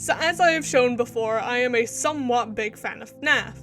So as I have shown before, I am a somewhat big fan of FNAF.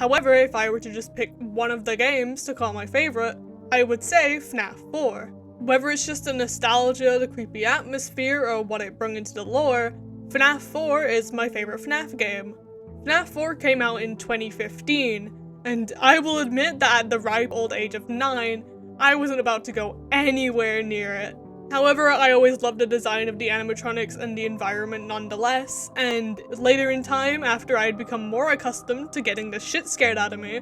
However, if I were to just pick one of the games to call my favorite, I would say FNAF 4. Whether it's just the nostalgia, the creepy atmosphere, or what it brought into the lore, FNAF 4 is my favorite FNAF game. FNAF 4 came out in 2015, and I will admit that at the ripe old age of 9, I wasn't about to go anywhere near it. However, I always loved the design of the animatronics and the environment nonetheless, and later in time, after I had become more accustomed to getting the shit scared out of me,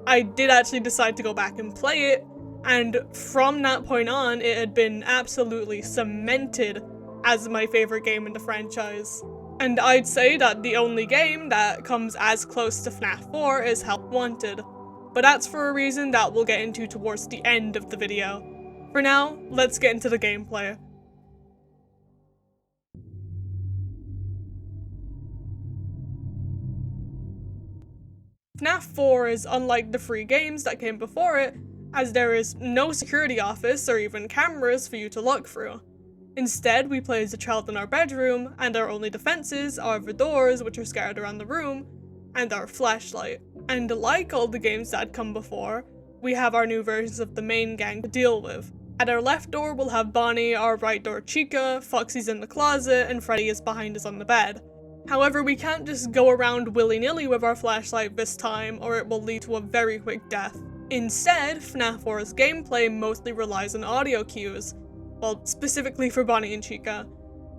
I did actually decide to go back and play it, and from that point on, it had been absolutely cemented as my favorite game in the franchise. And I'd say that the only game that comes as close to FNAF 4 is Help Wanted, but that's for a reason that we'll get into towards the end of the video. For now, let's get into the gameplay. FNAF 4 is unlike the free games that came before it, as there is no security office or even cameras for you to look through. Instead, we play as a child in our bedroom, and our only defenses are the doors, which are scattered around the room, and our flashlight. And like all the games that had come before, we have our new versions of the main gang to deal with. At our left door, we'll have Bonnie, our right door Chica, Foxy's in the closet, and Freddy is behind us on the bed. However, we can't just go around willy-nilly with our flashlight this time, or it will lead to a very quick death. Instead, FNAF 4's gameplay mostly relies on audio cues, well, specifically for Bonnie and Chica.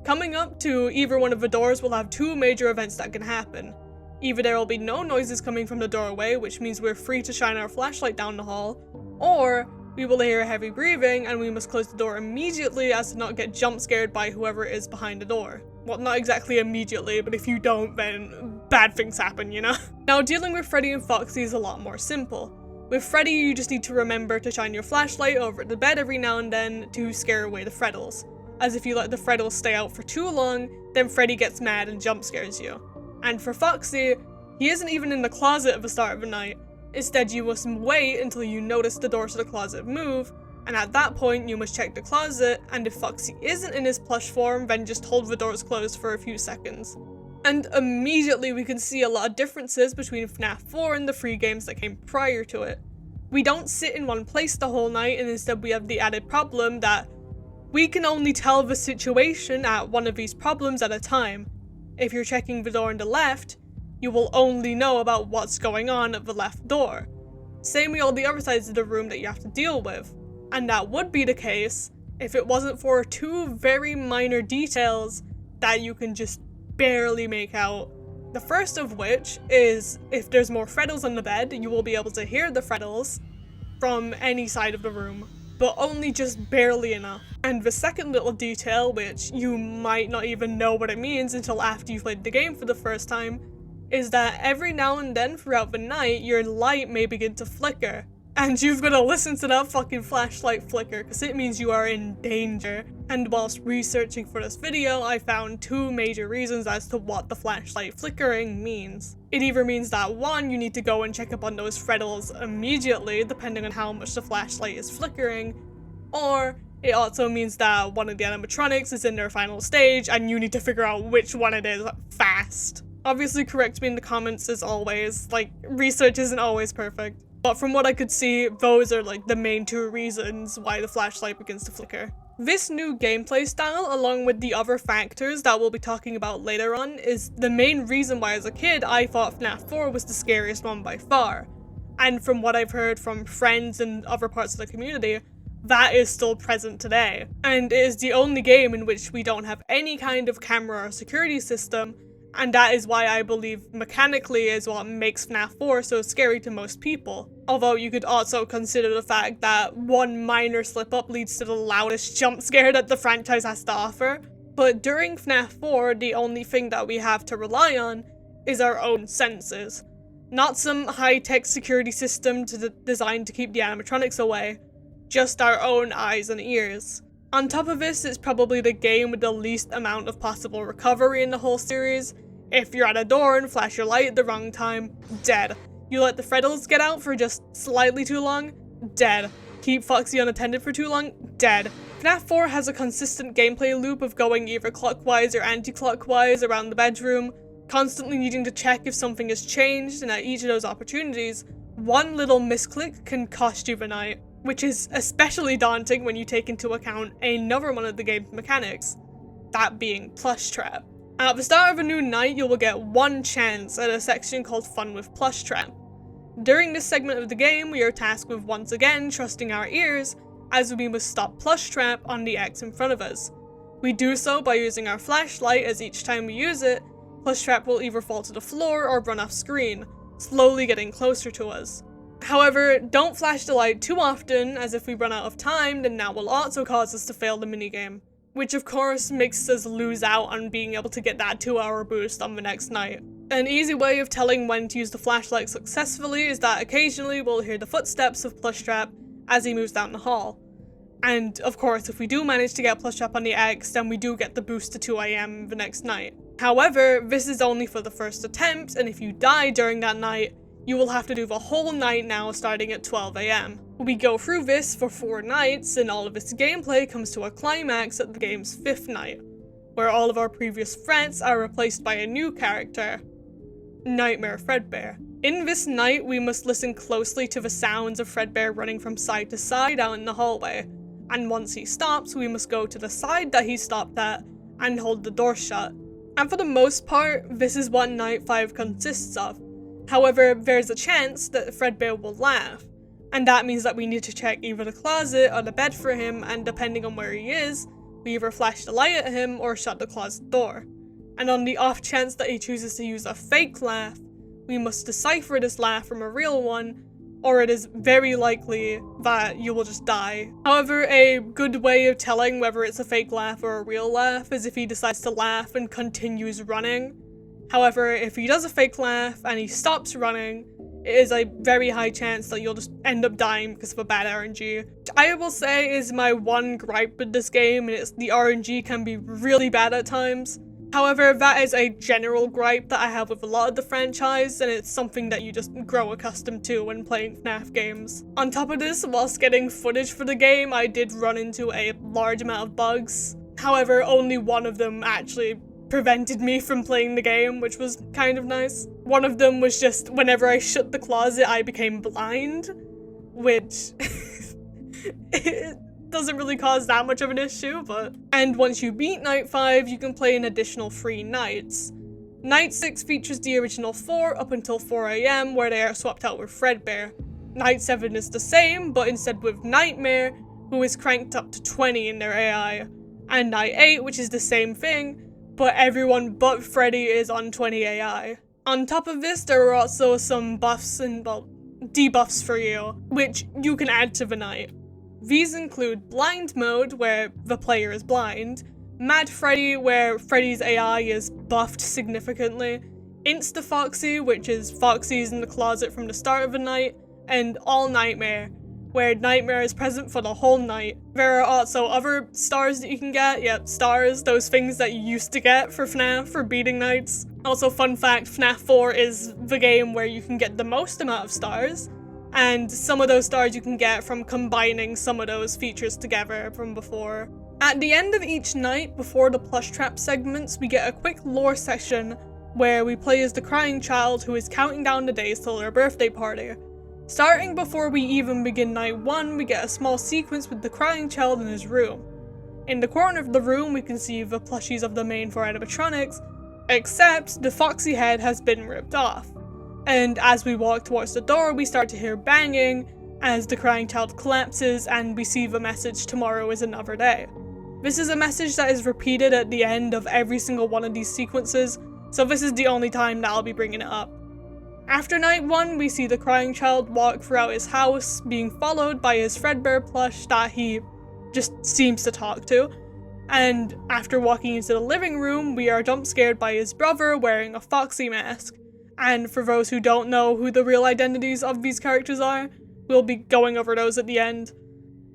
Coming up to either one of the doors will have two major events that can happen. Either there will be no noises coming from the doorway, which means we're free to shine our flashlight down the hall, or we will hear heavy breathing and we must close the door immediately as to not get jump scared by whoever is behind the door. Well, not exactly immediately, but if you don't, then bad things happen, you know? Now, dealing with Freddy and Foxy is a lot more simple. With Freddy, you just need to remember to shine your flashlight over at the bed every now and then to scare away the Freddles. As if you let the Freddles stay out for too long, then Freddy gets mad and jump scares you. And for Foxy, he isn't even in the closet at the start of the night. Instead, you must wait until you notice the door to the closet move, and at that point, you must check the closet, and if Foxy isn't in his plush form, then just hold the doors closed for a few seconds. And immediately we can see a lot of differences between FNAF 4 and the free games that came prior to it. We don't sit in one place the whole night, and instead we have the added problem that we can only tell the situation at one of these problems at a time. If you're checking the door on the left, you will only know about what's going on at the left door. Same with all the other sides of the room that you have to deal with. And that would be the case if it wasn't for two very minor details that you can just barely make out. The first of which is, if there's more Freddles on the bed, you will be able to hear the Freddles from any side of the room, but only just barely enough. And the second little detail, which you might not even know what it means until after you've played the game for the first time, is that every now and then throughout the night, your light may begin to flicker. And you've got to listen to that fucking flashlight flicker, because it means you are in danger. And whilst researching for this video, I found two major reasons as to what the flashlight flickering means. It either means that one, you need to go and check up on those Freddles immediately, depending on how much the flashlight is flickering, or it also means that one of the animatronics is in their final stage, and you need to figure out which one it is fast. Obviously correct me in the comments as always, like, research isn't always perfect. But from what I could see, those are like the main two reasons why the flashlight begins to flicker. This new gameplay style, along with the other factors that we'll be talking about later on, is the main reason why as a kid I thought FNAF 4 was the scariest one by far. And from what I've heard from friends and other parts of the community, that is still present today. And it is the only game in which we don't have any kind of camera or security system, and that is why I believe mechanically is what makes FNAF 4 so scary to most people. Although you could also consider the fact that one minor slip up leads to the loudest jump scare that the franchise has to offer. But during FNAF 4, the only thing that we have to rely on is our own senses. Not some high-tech security system designed to keep the animatronics away, just our own eyes and ears. On top of this, it's probably the game with the least amount of possible recovery in the whole series. If you're at a door and flash your light at the wrong time, dead. You let the Freddles get out for just slightly too long, dead. Keep Foxy unattended for too long, dead. FNAF 4 has a consistent gameplay loop of going either clockwise or anti-clockwise around the bedroom, constantly needing to check if something has changed, and at each of those opportunities, one little misclick can cost you the night, which is especially daunting when you take into account another one of the game's mechanics, that being Plush Trap. At the start of a new night, you will get one chance at a section called Fun with Plush Trap. During this segment of the game, we are tasked with once again trusting our ears, as we must stop Plush Trap on the X in front of us. We do so by using our flashlight, as each time we use it, Plush Trap will either fall to the floor or run off screen, slowly getting closer to us. However, don't flash the light too often, as if we run out of time, then that will also cause us to fail the minigame, which of course makes us lose out on being able to get that 2-hour boost on the next night. An easy way of telling when to use the flashlight successfully is that occasionally we'll hear the footsteps of Plush Trap as he moves down the hall. And of course, if we do manage to get Plush Trap on the X, then we do get the boost to 2 AM the next night. However, this is only for the first attempt, and if you die during that night, you will have to do the whole night now starting at 12 AM. We go through this for 4 nights, and all of its gameplay comes to a climax at the game's 5th night, where all of our previous threats are replaced by a new character, Nightmare Fredbear. In this night, we must listen closely to the sounds of Fredbear running from side to side out in the hallway, and once he stops, we must go to the side that he stopped at and hold the door shut. And for the most part, this is what Night 5 consists of. However, there's a chance that Fredbear will laugh, and that means that we need to check either the closet or the bed for him, and depending on where he is, we either flash the light at him or shut the closet door. And on the off chance that he chooses to use a fake laugh, we must decipher this laugh from a real one, or it is very likely that you will just die. However, a good way of telling whether it's a fake laugh or a real laugh is if he decides to laugh and continues running. However, if he does a fake laugh and he stops running, it is a very high chance that you'll just end up dying because of a bad RNG. Which I will say is my one gripe with this game, and it's the RNG can be really bad at times. However, that is a general gripe that I have with a lot of the franchise, and it's something that you just grow accustomed to when playing FNAF games. On top of this, whilst getting footage for the game, I did run into a large amount of bugs. However, only one of them actually prevented me from playing the game, which was kind of nice. One of them was just whenever I shut the closet, I became blind, which it doesn't really cause that much of an issue, but... And once you beat Night 5, you can play an additional 3 nights. Night 6 features the original 4 up until 4 AM, where they are swapped out with Fredbear. Night 7 is the same, but instead with Nightmare, who is cranked up to 20 in their AI. And Night 8, which is the same thing, but everyone but Freddy is on 20 AI. On top of this, there are also some buffs and, well, debuffs for you, which you can add to the night. These include Blind Mode, where the player is blind, Mad Freddy, where Freddy's AI is buffed significantly, Insta Foxy, which is Foxy's in the closet from the start of the night, and All Nightmare, where Nightmare is present for the whole night. There are also other stars that you can get. Yeah, stars, those things that you used to get for FNAF for beating nights. Also, fun fact, FNAF 4 is the game where you can get the most amount of stars, and some of those stars you can get from combining some of those features together from before. At the end of each night, before the Plush Trap segments, we get a quick lore session where we play as the crying child who is counting down the days till their birthday party. Starting before we even begin night 1, we get a small sequence with the crying child in his room. In the corner of the room, we can see the plushies of the main 4 animatronics, except the Foxy head has been ripped off. And as we walk towards the door, we start to hear banging as the crying child collapses, and we see the message, "Tomorrow is another day." This is a message that is repeated at the end of every single one of these sequences, so this is the only time that I'll be bringing it up. After night 1, we see the crying child walk throughout his house, being followed by his Fredbear plush that he just seems to talk to. And after walking into the living room, we are jump scared by his brother wearing a Foxy mask. And for those who don't know who the real identities of these characters are, we'll be going over those at the end.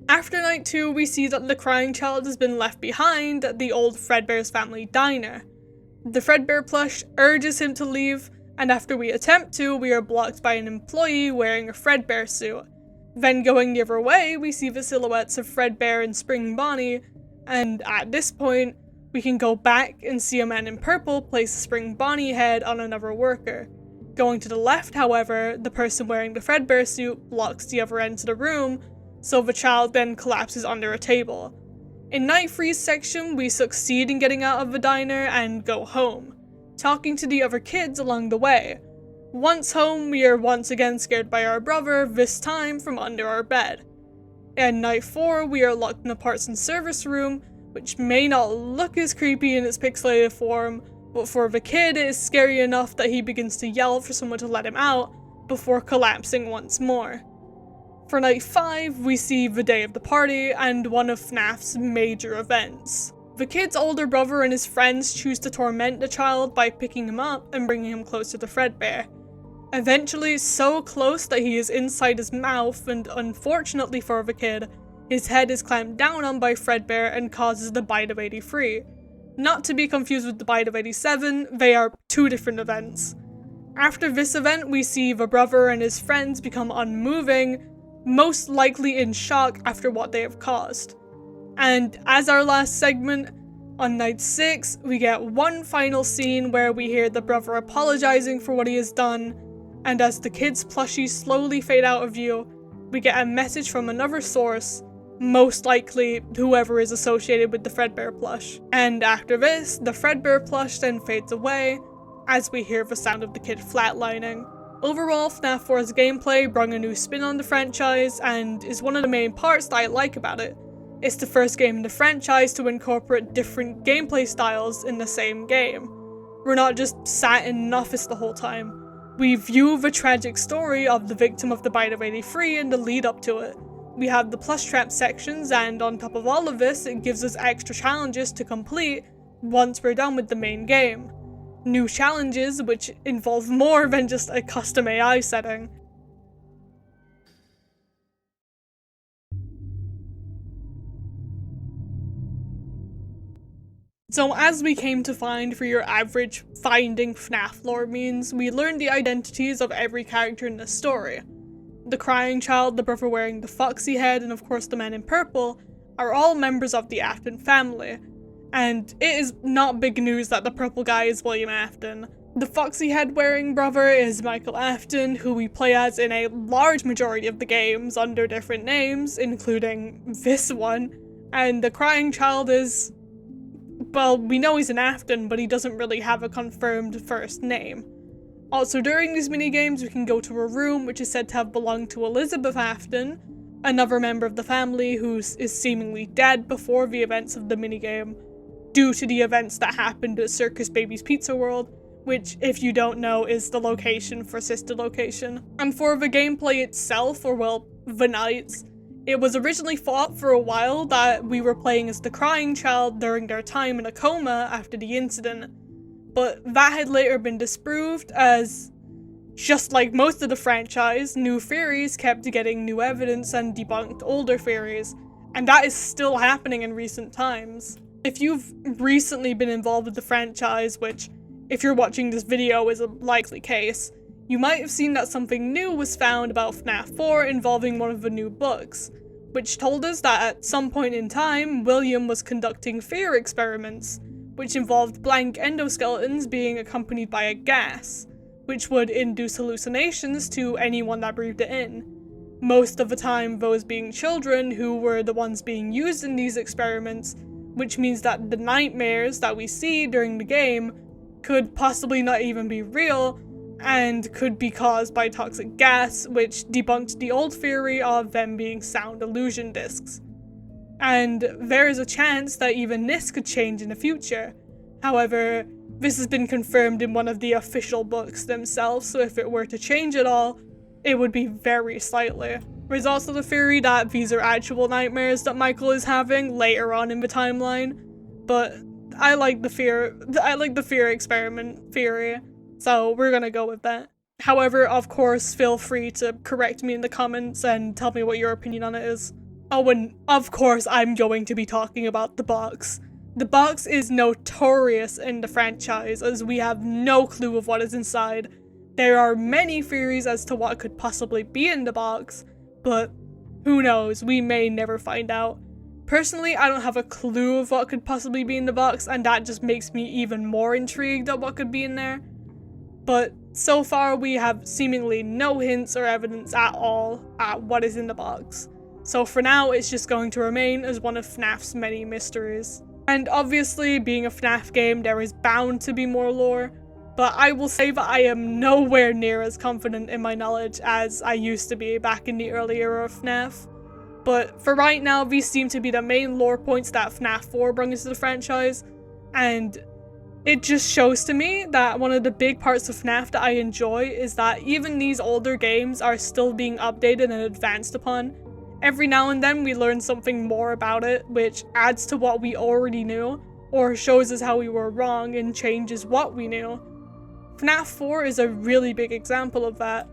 After night 2, we see that the crying child has been left behind at the old Fredbear's family diner. The Fredbear plush urges him to leave, and after we attempt to, we are blocked by an employee wearing a Fredbear suit. Then going the other way, we see the silhouettes of Fredbear and Spring Bonnie, and at this point, we can go back and see a man in purple place a Spring Bonnie head on another worker. Going to the left, however, the person wearing the Fredbear suit blocks the other end of the room, so the child then collapses under a table. In Night Freeze section, we succeed in getting out of the diner and go home, talking to the other kids along the way. Once home, we are once again scared by our brother, this time from under our bed. In Night 4, we are locked in the parts and service room, which may not look as creepy in its pixelated form, but for the kid it is scary enough that he begins to yell for someone to let him out, before collapsing once more. For Night 5, we see the day of the party and one of FNAF's major events. The kid's older brother and his friends choose to torment the child by picking him up and bringing him closer to Fredbear. Eventually, so close that he is inside his mouth, and unfortunately for the kid, his head is clamped down on by Fredbear and causes the bite of 83. Not to be confused with the bite of 87, they are two different events. After this event, we see the brother and his friends become unmoving, most likely in shock after what they have caused. And as our last segment, on Night 6, we get one final scene where we hear the brother apologizing for what he has done, and as the kid's plushies slowly fade out of view, we get a message from another source, most likely whoever is associated with the Fredbear plush. And after this, the Fredbear plush then fades away, as we hear the sound of the kid flatlining. Overall, FNAF 4's gameplay brought a new spin on the franchise, and is one of the main parts that I like about it. It's the first game in the franchise to incorporate different gameplay styles in the same game. We're not just sat in an office the whole time. We view the tragic story of the victim of the bite of 83 and the lead up to it. We have the plush trap sections, and on top of all of this, it gives us extra challenges to complete once we're done with the main game. New challenges which involve more than just a custom AI setting. So as we came to find for your average finding FNAF lore means, we learned the identities of every character in the story. The crying child, the brother wearing the foxy head, and of course the man in purple, are all members of the Afton family. And it is not big news that the purple guy is William Afton. The foxy head wearing brother is Michael Afton, who we play as in a large majority of the games under different names, including this one. And the crying child is, well, we know he's an Afton, but he doesn't really have a confirmed first name. Also, during these minigames, we can go to a room which is said to have belonged to Elizabeth Afton, another member of the family who is seemingly dead before the events of the minigame, due to the events that happened at Circus Baby's Pizza World, which, if you don't know, is the location for Sister Location. And for the gameplay itself, or well, the nights, it was originally thought for a while that we were playing as the crying child during their time in a coma after the incident, but that had later been disproved as, just like most of the franchise, new theories kept getting new evidence and debunked older theories, and that is still happening in recent times. If you've recently been involved with the franchise, which, if you're watching this video, is a likely case, you might have seen that something new was found about FNAF 4 involving one of the new books, which told us that at some point in time, William was conducting fear experiments, which involved blank endoskeletons being accompanied by a gas, which would induce hallucinations to anyone that breathed it in. Most of the time, those being children who were the ones being used in these experiments, which means that the nightmares that we see during the game could possibly not even be real, and could be caused by toxic gas, which debunked the old theory of them being sound illusion discs. And there is a chance that even this could change in the future. However, this has been confirmed in one of the official books themselves, so if it were to change at all, it would be very slightly. There's also the theory that these are actual nightmares that Michael is having later on in the timeline, but I like the fear experiment theory, so we're gonna go with that. However, of course, feel free to correct me in the comments and tell me what your opinion on it is. Oh, and of course I'm going to be talking about the box. The box is notorious in the franchise, as we have no clue of what is inside. There are many theories as to what could possibly be in the box, but Who knows, we may never find out. Personally, I don't have a clue of what could possibly be in the box, and that just makes me even more intrigued at what could be in there. But so far we have seemingly no hints or evidence at all at what is in the box. So for now, it's just going to remain as one of FNAF's many mysteries. And obviously, being a FNAF game, there is bound to be more lore, but I will say that I am nowhere near as confident in my knowledge as I used to be back in the early era of FNAF. But for right now, these seem to be the main lore points that FNAF 4 brought into the franchise, and it just shows to me that one of the big parts of FNAF that I enjoy is that even these older games are still being updated and advanced upon. Every now and then we learn something more about it, which adds to what we already knew, or shows us how we were wrong and changes what we knew. FNAF 4 is a really big example of that.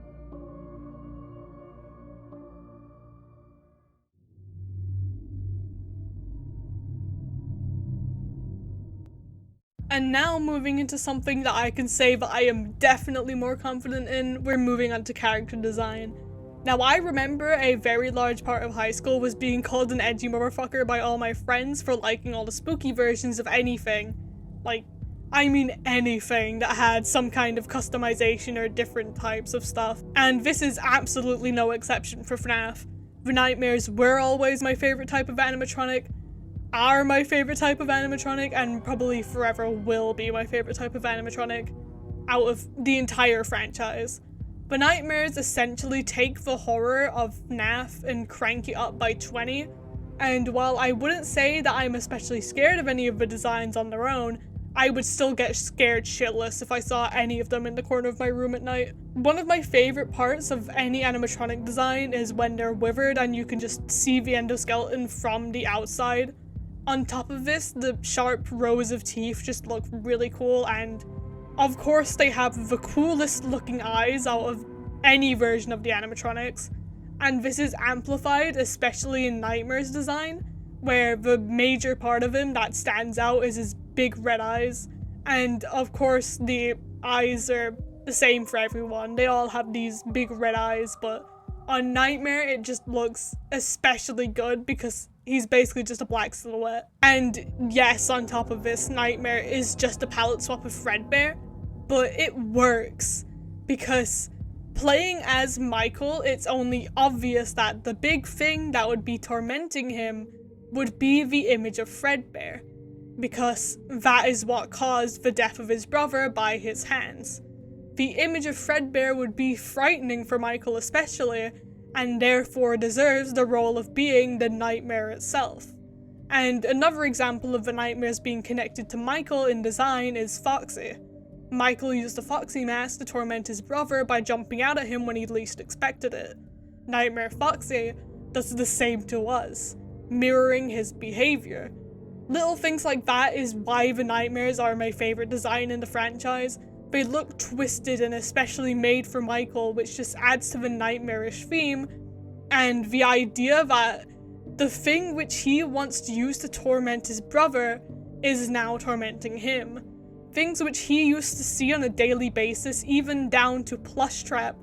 And now moving into something that I can say that I am definitely more confident in, we're moving on to character design. Now I remember a very large part of high school was being called an edgy motherfucker by all my friends for liking all the spooky versions of anything. Like, I mean anything that had some kind of customization or different types of stuff. And this is absolutely no exception for FNAF. The nightmares were always my favorite type of animatronic, are my favorite type of animatronic, and probably forever will be my favorite type of animatronic out of the entire franchise. The nightmares essentially take the horror of FNAF and crank it up by 20, and while I wouldn't say that I'm especially scared of any of the designs on their own, I would still get scared shitless if I saw any of them in the corner of my room at night. One of my favorite parts of any animatronic design is when they're withered and you can just see the endoskeleton from the outside. On top of this, the sharp rows of teeth just look really cool, and of course they have the coolest looking eyes out of any version of the animatronics. And this is amplified, especially in Nightmare's design, where the major part of him that stands out is his big red eyes. And of course the eyes are the same for everyone. They all have these big red eyes, but on Nightmare it just looks especially good because he's basically just a black silhouette. And yes, on top of this, Nightmare is just a palette swap of Fredbear, but it works because playing as Michael, it's only obvious that the big thing that would be tormenting him would be the image of Fredbear, because that is what caused the death of his brother by his hands. The image of Fredbear would be frightening for Michael especially, and therefore deserves the role of being the nightmare itself. And another example of the nightmares being connected to Michael in design is Foxy. Michael used the Foxy mask to torment his brother by jumping out at him when he least expected it. Nightmare Foxy does the same to us, mirroring his behavior. Little things like that is why the nightmares are my favorite design in the franchise. They look twisted and especially made for Michael, which just adds to the nightmarish theme, and the idea that the thing which he wants to use to torment his brother is now tormenting him. Things which he used to see on a daily basis, even down to Plushtrap,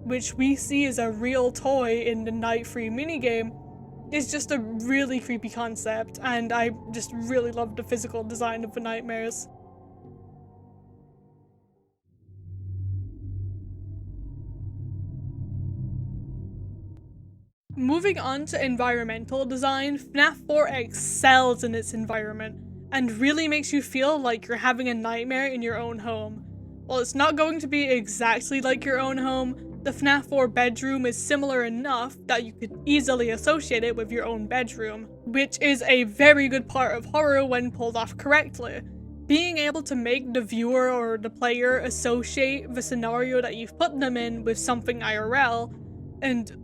which we see as a real toy in the Night Free minigame, is just a really creepy concept, and I just really love the physical design of the nightmares. Moving on to environmental design, FNAF 4 excels in its environment, and really makes you feel like you're having a nightmare in your own home. While it's not going to be exactly like your own home, the FNAF 4 bedroom is similar enough that you could easily associate it with your own bedroom, which is a very good part of horror when pulled off correctly. Being able to make the viewer or the player associate the scenario that you've put them in with something IRL, and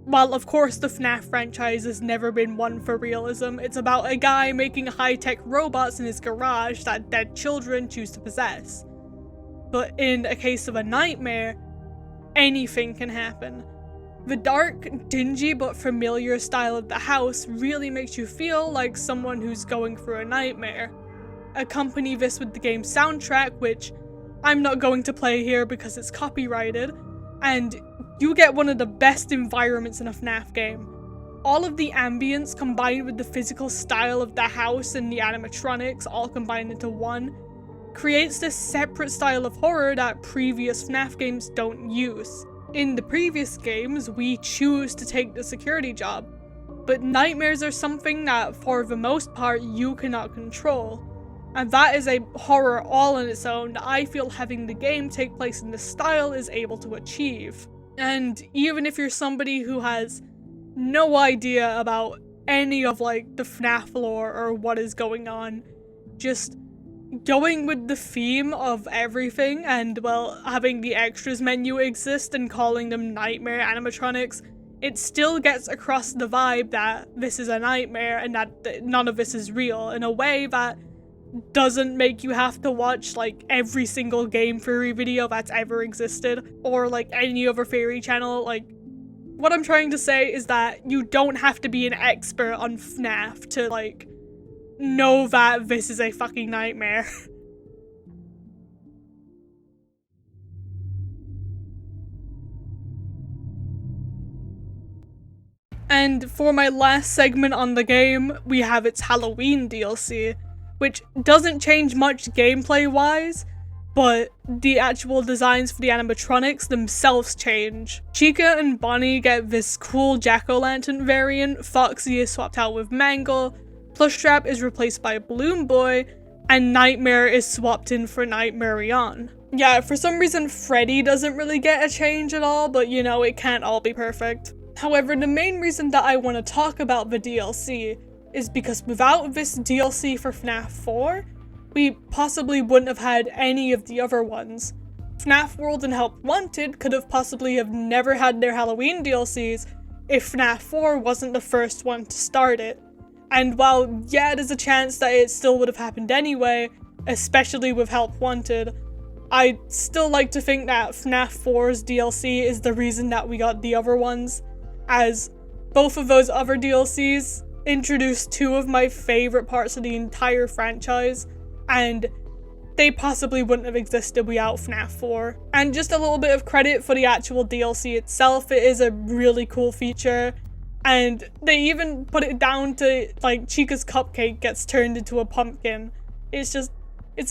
while of course the FNAF franchise has never been one for realism, it's about a guy making high-tech robots in his garage that dead children choose to possess. But in a case of a nightmare, anything can happen. The dark, dingy but familiar style of the house really makes you feel like someone who's going through a nightmare. Accompany this with the game's soundtrack, which I'm not going to play here because it's copyrighted, and you get one of the best environments in a FNAF game. all of the ambience combined with the physical style of the house and the animatronics all combined into one creates this separate style of horror that previous FNAF games don't use. In the previous games, we choose to take the security job, but nightmares are something that, for the most part, you cannot control. And that is a horror all on its own that I feel having the game take place in this style is able to achieve. And even if you're somebody who has no idea about any of like the FNAF lore or what is going on, just going with the theme of everything and, well, having the extras menu exist and calling them nightmare animatronics, it still gets across the vibe that this is a nightmare and that none of this is real in a way that doesn't make you have to watch like every single game theory video that's ever existed or like any other theory channel. Like, what I'm trying to say is that you don't have to be an expert on FNAF to like know that this is a fucking nightmare. And for my last segment on the game, we have its Halloween DLC, which doesn't change much gameplay-wise, but the actual designs for the animatronics themselves change. Chica and Bonnie get this cool jack-o'-lantern variant, Foxy is swapped out with Mangle, Plushtrap is replaced by Balloon Boy, and Nightmare is swapped in for Nightmarion. Yeah, for some reason Freddy doesn't really get a change at all, but you know, it can't all be perfect. However, the main reason that I want to talk about the DLC is because without this DLC for FNAF 4, we possibly wouldn't have had any of the other ones. FNAF World and Help Wanted could have possibly have never had their Halloween DLCs if FNAF 4 wasn't the first one to start it. And while, yeah, there's a chance that it still would have happened anyway, especially with Help Wanted, I'd still like to think that FNAF 4's DLC is the reason that we got the other ones, as both of those other DLCs introduced two of my favorite parts of the entire franchise, and they possibly wouldn't have existed without FNAF 4. And just a little bit of credit for the actual DLC itself, it is a really cool feature, and they even put it down to, like, Chica's cupcake gets turned into a pumpkin. It's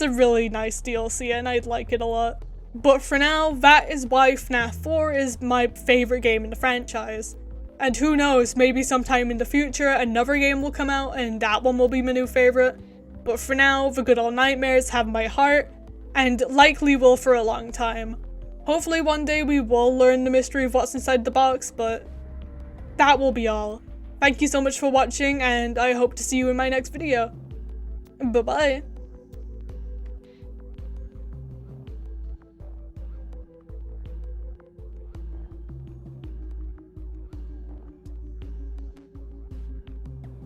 a really nice DLC and I like it a lot. But for now, that is why FNAF 4 is my favorite game in the franchise. And who knows, maybe sometime in the future another game will come out and that one will be my new favorite. But for now, the good old nightmares have my heart, and likely will for a long time. Hopefully one day we will learn the mystery of what's inside the box, but that will be all. Thank you so much for watching, and I hope to see you in my next video. Bye bye.